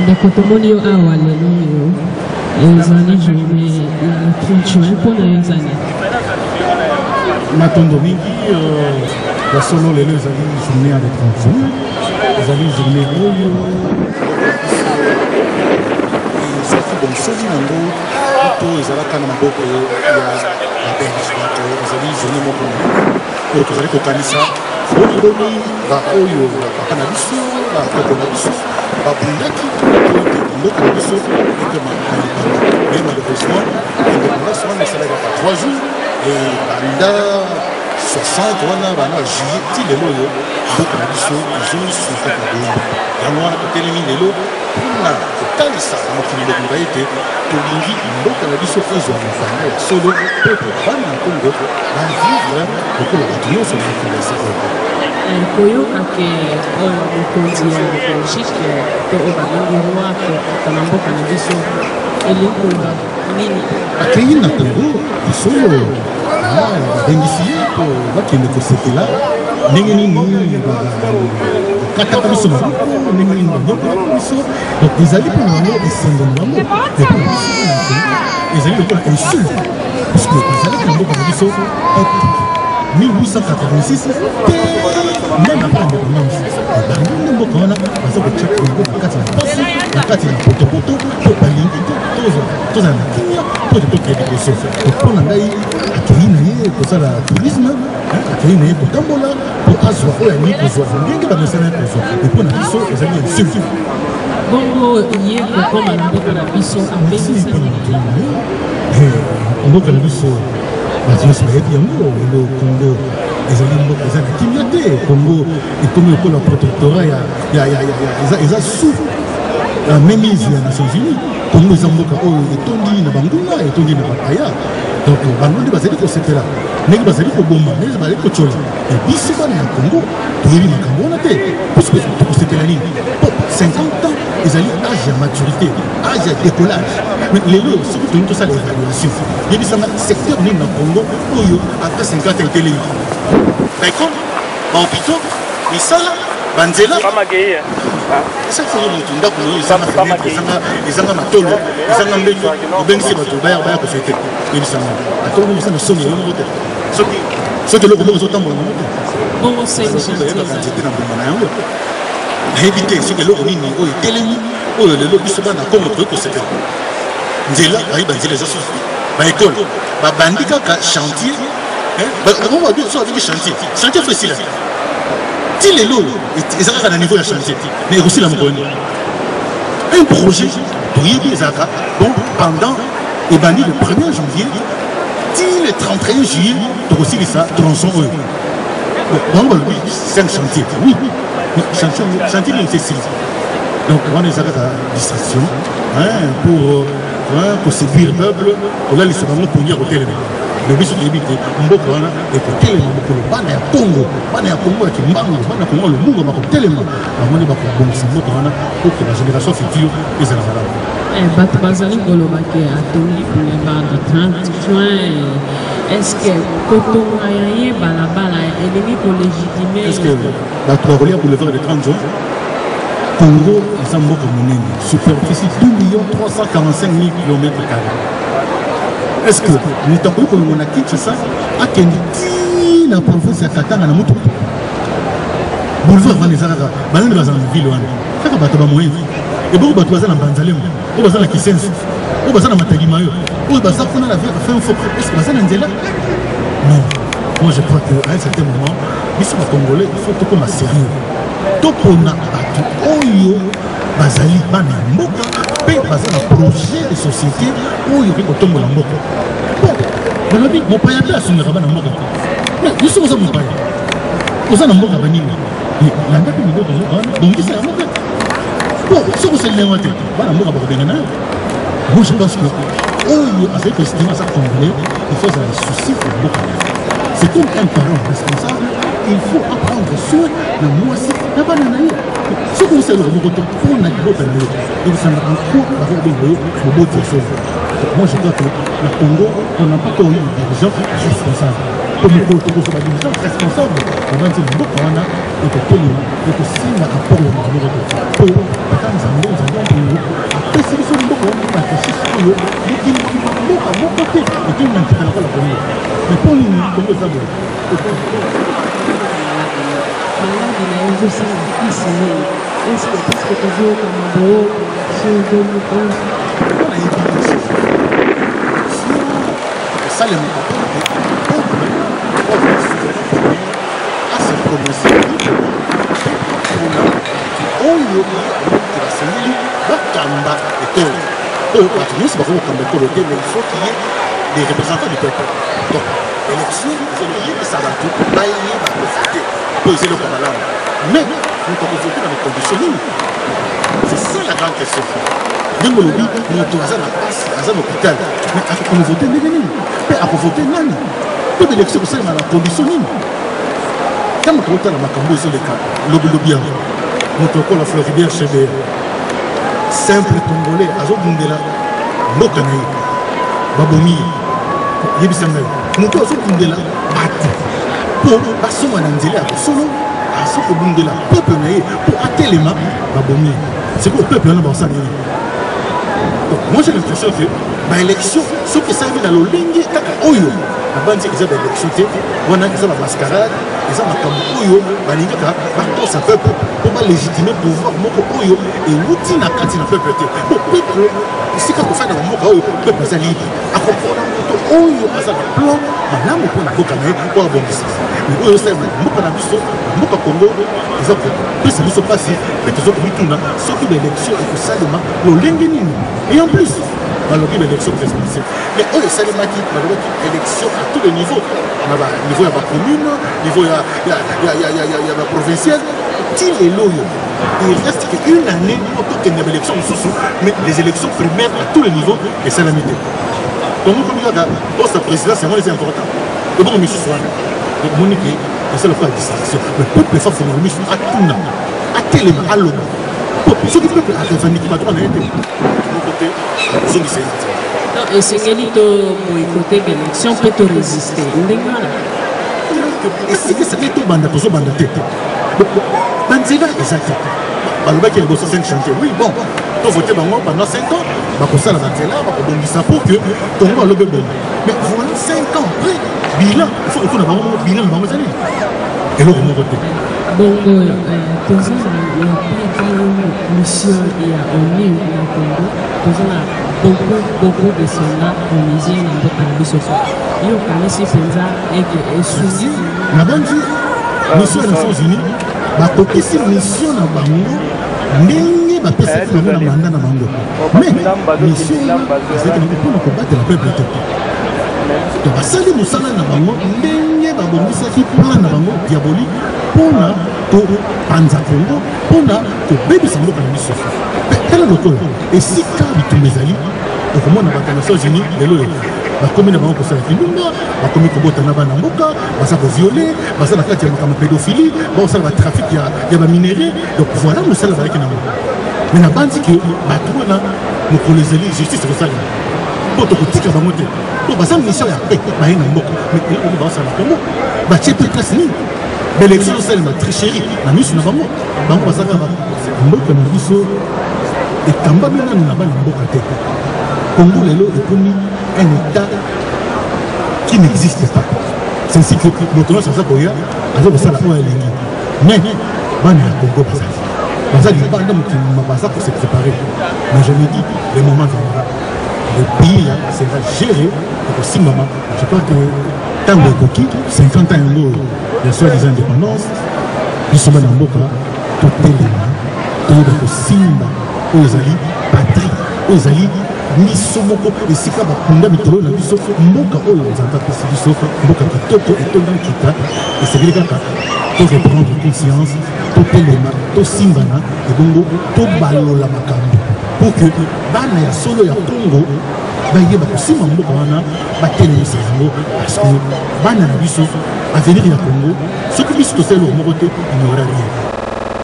D'accord, tout le monde est à Wallélo, les années journée, le 30 juin pour les années. Matondo mingi, la solo les deux années journée avec 30 juin, les années journée soki bon soli nango to ezalaka na maboko ya babengi bato ezali journée moko oyo tozali kokanisa boni baoyo bapapa na biso bakoko na biso babundaki ete ndoko na biso ete malibanda mais malheureusement indépendance wana esalaka 3 jours banda 60 wana bana juillet ti lelo oyo ndoko na biso ezosufaka boyembo yango wana totelemi lelo mpona kotalisa na mokili lokunga ete tolingi mboka na biso ezwa mofanda ya solo mpe bana na kongo bavivre lokola bato nyonso na mokili ya solo koyoka ke oyo mokonzi ya belgique to oyo babengi roi kota na mboka na biso elingola nini akei na kongo solo babengisi ye mpo bakende kosepela ndenge nini kataka biso maboko ndenge nini banyokaka biso donc ezali mpona bango esengo na bango ezali lokola insulte puisque ezalaki na mboka na biso 1886 te même après indépendance bango nde mboka wana baza kotia kongo na kati na pasi na kati na potopoto mpo balingi tozala na kimia mpo tokende biso mpo na ngai akei na ye kozala tourisme akei na ye kotambola mpo azwa oyo alingi kozwa ndenge bamesana ye kozwa mpo na biso ezali insulte bongo ye kokoma na mboka na biso apesi mpo na moto na ye mboka na biso bato nyonso bayebi yango elo kongo ezali mboka eza na kimia te kongo ekomi lokola protectorat eza sous la mainmise ya nations unies kongo eza mboka oyo etondi na banguna etondi na bapaya donc bango nde bazali kosepela ndenge bazali koboma ndenge bazali kocola biso bana ya kongo toyebi makambo wana te puisque tokosepela nini po 50 ans ezali age ya maturité age ya décollage mais lelo soki tolingi tosala évaluation yebisanga secteur nini na congo oyo après 50 ans etelemi baekole bahôpitaux misala banzela esaki oyo motu ndako oyo ezanga fenetre ezanga matolo ezanga mbeto obengisi bato baya kofete yebisanga atolo misana somi yo moko te soki eloko moko ezotambola nango te bayebaka nzete na mbuma na yango nayebi te soki eloko nini oyo etelemi oyo lelo biso bana kongo toyei kosepela nzela bayeba nzela eza susu baekole babandi kaka chantier so abiki chantier fo esila ti lelo eza kaka na niveau ya chantier mais ekosila mokoni un projet toyebi ezalaka bon pendant ebandi le 1er janvier ti le 31 juillet tokosilisa tronçon oyo bango balobi 5 chantier oui chantier nini esili donc wana eza kaka distraction pour séduire peuple olalisa bango pongi ya kotelema mais biso toyebi te mboka wana ekotelema mokolo bana ya kongo ya kimbangu bana ya kongo ya lumunga bakotelema bango nde bakobongisa mboka wana po ke bagénération future ezala malamu bato bazali kolobaki atoli boulevard du 30 juin est-ce que kotonga ya ye balabala elingi kolégitime est-ce que bato bakolia boulevard du 30 juin Congo eza mboka monene superficie 2 345 000 km². Est-ce que moto akoki kolongo na Kinshasa akende ti na province ya Katanga na motuka boulevard wana eza kaka banani baza na ville wana kaka bato bamoyebi eboko bato baza na Banzalemo oyo baza na Kisenso oyo baza na Matalimayo oyo baza kuna na fin fo est-ce que baza na nzela non moi je crois qu'à un certain moment biso bacongolais il faut tokoma sérieux topona bato oyo bazali bana ya mboka mpe baza na projet de société oyo okoki kotombola mboka bon balobi mopaya mpe asungaka bana mboka biso oza mopaya oza na mboka banini landa mpe miboko wana bongisa yango mpe bon soki oselenga te bana mboka bakobenga na yo moi je pense que oyo azali koestima aza congolais il faut azala souci ya mboka c'est comme un parent responsable il faut apprendre soin na mwasi na bana na ye soki osalaka moko to mpona libota na yo ebisanga encore bakobenga yo moboti ya solo Moi, je crois que le Congo, on n'a pas encore eu des dirigeants responsables. Comme le Congo, c'est des dirigeants responsables. On va dire que beaucoup on a et que tout le monde, et que si on a rapport au Congo, pour quand nous avons après si nous sommes beaucoup, on va réfléchir sur eux, mais qui beaucoup à mon côté, et qui n'ont pas la Congo. Mais pour nous, Congo, ça veut maladi na yo ezosala mpasi nini eske parceke tozokama boyo sur 2011 esalemaka ase prononce mpona oyo basengeli bakamba ekolo oyo bato nyonso bakoki kokamba ekolo te mais il faut qu'il y ait des représentants du peuple donc élection ezoloyebisa bato bayeba kovote po ezeli okabalamu mais moto akovote na bacondition nini c'est ça la grande question ndenge olobi moto aza na pasi aza na hôpital mais akovote ndenge nini mpe akovote nani mpe baélection kosalema na condition nini ntango tokotala makambo ezoleka lobilobi yango moto akola Floribert Cheber simple congolais azobundela mboka na ye babomi yebisa ngai moto azobundela bato mpo basonga na nzela ya kosolo azokobundela peuple na ye mpo atelema babomi sikoyo peuple wana baosala nini moi j'ai l'impression que baélection soki esalemi na lolenge kaka oyo nabandi eza baélection te wana eza bamascarade eza makambo oyo balingaka batosa peuple mpo balégitime pouvoir moko oyo ewuti na kati na peuple te po peuple esika kofanda bamboka oyo peuple aza libre akompona moto oyo aza na plan malamu mpona mboka na ye po abongisa mais oyo osalema na mboka na biso mboka congo eza kopesa biso mpasi mpe tozokomituna soki baélection ekosalema lolenge nini et en plus balobi baélection présidentielle mais oyo esalemaki balobaki élection à tous les niveaux na baniveau ya bacommune niveau ya baprovinciale ti lelo oyo il reste qu'une année pour tokende baélection mosusu mais les élections primaires à tous les niveaux esalami te donc okomi kaka poste ya présidence yango eza important ebongo misusu wana omoni ke esala kwa distraction mais peuple efafongaka misu atuna atelema aloba soki peuple akefandiki bato wana ye te moko te ozongisa ye te esengeli to boykote élection mpe to résister ndenge wana esika esengeli tobanda tozobanda te banzela eza te balobaki liboso 5 chantier oui bon tovote bango pendant 5 ans bakosala banzela bakobongisa pour que tongo alobe bongo mais voilà 5 ans après bilan il faut kotuna bango moko bilan na bango ezali eloko moko te bongo toza na mission ya onu na congo toza na beaucoup de soldats onisiens na mboka na biso yo okanisi mpenza eke esuni na banzi mission ya nations unis bakokisi mission na bango ndenge bapesaki bango na manda na bango mais mission ezalaki nango mpona kobatela peuple te to basali mosala na bango ndenge babongisaki plan na bango diabolique mpona kopanza congo mpona kobebisa mboka na biso mpe tala lokola esika bitumba ezali okomona bato ya nations unis lelo bakomi na bango kosala kindumba bakomi kobotana bana mboka baza koviole baza na kati ya makambo ya pédophilie baosala batrafic ya baminere donc voilà mosala bazalaki nango mais nabandi ke bato wana mokolo ezali justice ekosalema mpo tokotika bango te to baza mission ya pe baye na mboka mais eloko baosala kongo batie pe place nini baélection osalema tricherie na miso na bango bango bazaka mboka na biso ekambami nanu na bana mboka te Congo lelo ekomi un état qui n'existe pas c'est ainsi que moto nyonso aza koya aza kosala oyo alingi mais bana ya Congo baza libanda mokili baza kose préparer mais je me dis le moment viendra le pays là sera géré ekosimbama je crois que ntango ekoki 50 ans yango ya soi-disant indépendance biso bana mboka totelema toyeba kosimba oyo ezali patrie oyo ezali miso moko esika bakunda mikolo na biso mboka oyo nzambe apesi biso mboka kitoko etonda nkita esengeli kaka to reprendre conscience totelema tosimbana ebongo tobalola makambo pour que bana ya solo ya Congo bayeba kosimba mboka wana batelemisa yango parce que bana na biso avenir ya Congo soki biso tosala moko te il n'y aura rien